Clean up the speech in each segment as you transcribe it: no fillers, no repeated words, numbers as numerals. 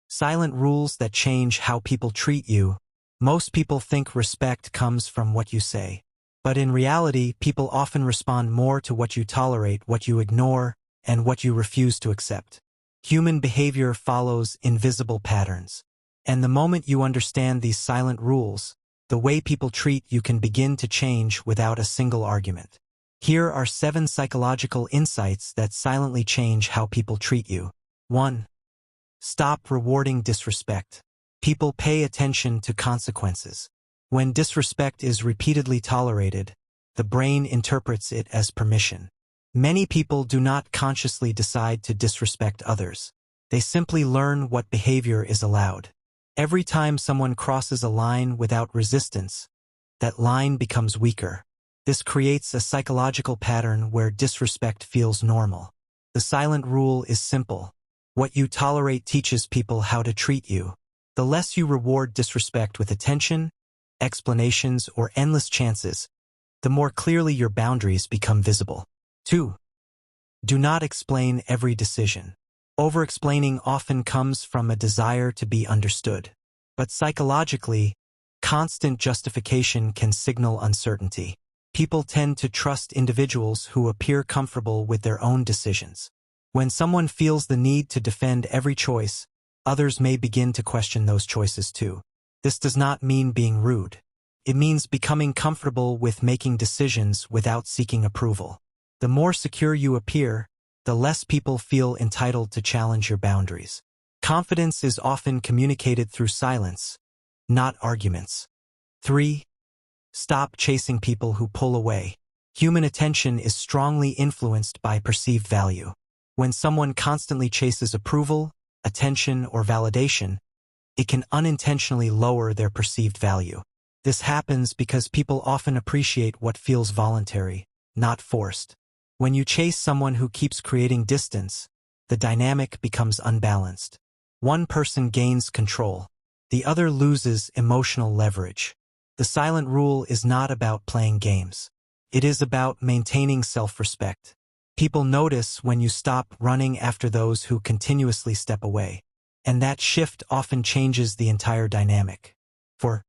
Silent rules that change how people treat you. Most people think respect comes from what you say. But in reality, people often respond more to what you tolerate, what you ignore, and what you refuse to accept. Human behavior follows invisible patterns. And the moment you understand these silent rules, the way people treat you can begin to change without a single argument. Here are 7 psychological insights that silently change how people treat you. 1. Stop rewarding disrespect. People pay attention to consequences. When disrespect is repeatedly tolerated, the brain interprets it as permission. Many people do not consciously decide to disrespect others. They simply learn what behavior is allowed. Every time someone crosses a line without resistance, that line becomes weaker. This creates a psychological pattern where disrespect feels normal. The silent rule is simple. What you tolerate teaches people how to treat you. The less you reward disrespect with attention, explanations, or endless chances, the more clearly your boundaries become visible. 2. Do not explain every decision. Over-explaining often comes from a desire to be understood. But psychologically, constant justification can signal uncertainty. People tend to trust individuals who appear comfortable with their own decisions. When someone feels the need to defend every choice, others may begin to question those choices too. This does not mean being rude. It means becoming comfortable with making decisions without seeking approval. The more secure you appear, the less people feel entitled to challenge your boundaries. Confidence is often communicated through silence, not arguments. 3. Stop chasing people who pull away. Human attention is strongly influenced by perceived value. When someone constantly chases approval, attention, or validation, it can unintentionally lower their perceived value. This happens because people often appreciate what feels voluntary, not forced. When you chase someone who keeps creating distance, the dynamic becomes unbalanced. One person gains control, the other loses emotional leverage. The silent rule is not about playing games. It is about maintaining self-respect. People notice when you stop running after those who continuously step away. And that shift often changes the entire dynamic. 4.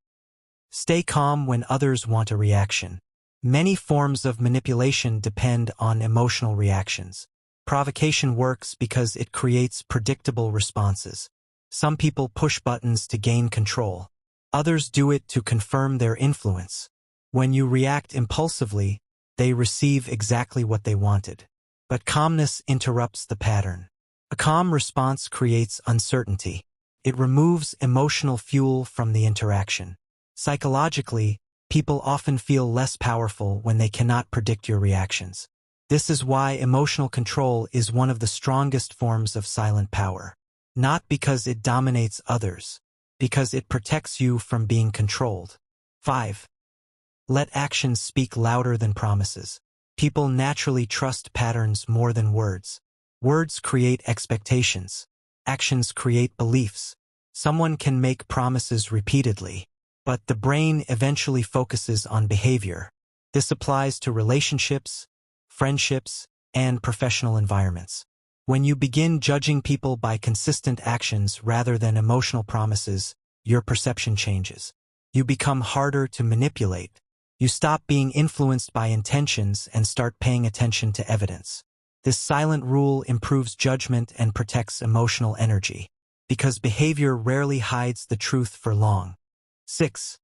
Stay calm when others want a reaction. Many forms of manipulation depend on emotional reactions. Provocation works because it creates predictable responses. Some people push buttons to gain control. Others do it to confirm their influence. When you react impulsively, they receive exactly what they wanted. But calmness interrupts the pattern. A calm response creates uncertainty. It removes emotional fuel from the interaction. Psychologically, people often feel less powerful when they cannot predict your reactions. This is why emotional control is one of the strongest forms of silent power. Not because it dominates others, because it protects you from being controlled. 5. Let actions speak louder than promises. People naturally trust patterns more than words. Words create expectations. Actions create beliefs. Someone can make promises repeatedly, but the brain eventually focuses on behavior. This applies to relationships, friendships, and professional environments. When you begin judging people by consistent actions rather than emotional promises, your perception changes. You become harder to manipulate. You stop being influenced by intentions and start paying attention to evidence. This silent rule improves judgment and protects emotional energy, because behavior rarely hides the truth for long. 6.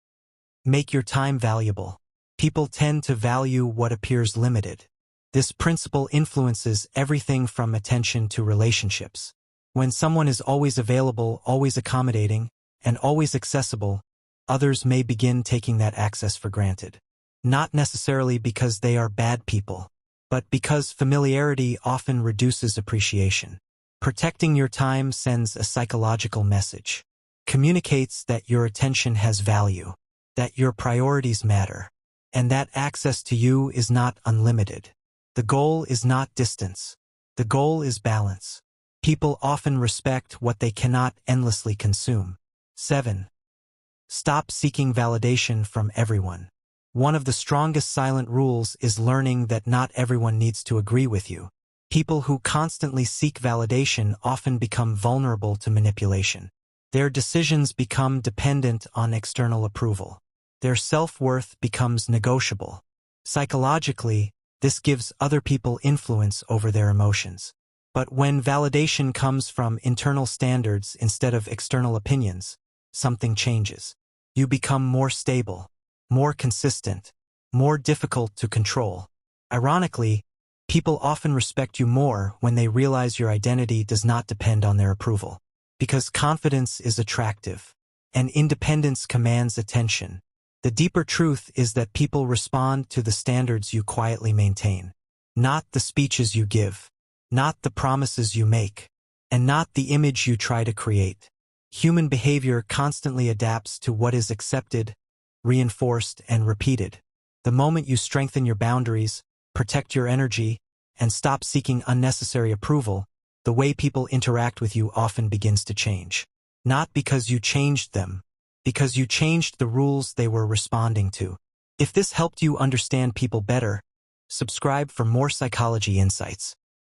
Make your time valuable. People tend to value what appears limited. This principle influences everything from attention to relationships. When someone is always available, always accommodating, and always accessible, others may begin taking that access for granted. Not necessarily because they are bad people, but because familiarity often reduces appreciation. Protecting your time sends a psychological message. Communicates that your attention has value, that your priorities matter, and that access to you is not unlimited. The goal is not distance. The goal is balance. People often respect what they cannot endlessly consume. 7. Stop seeking validation from everyone. One of the strongest silent rules is learning that not everyone needs to agree with you. People who constantly seek validation often become vulnerable to manipulation. Their decisions become dependent on external approval. Their self-worth becomes negotiable. Psychologically, this gives other people influence over their emotions. But when validation comes from internal standards instead of external opinions, something changes. You become more stable, more consistent, more difficult to control. Ironically, people often respect you more when they realize your identity does not depend on their approval. Because confidence is attractive, and independence commands attention. The deeper truth is that people respond to the standards you quietly maintain, not the speeches you give, not the promises you make, and not the image you try to create. Human behavior constantly adapts to what is accepted, reinforced, and repeated. The moment you strengthen your boundaries, protect your energy, and stop seeking unnecessary approval, the way people interact with you often begins to change. Not because you changed them, because you changed the rules they were responding to. If this helped you understand people better, subscribe for more psychology insights.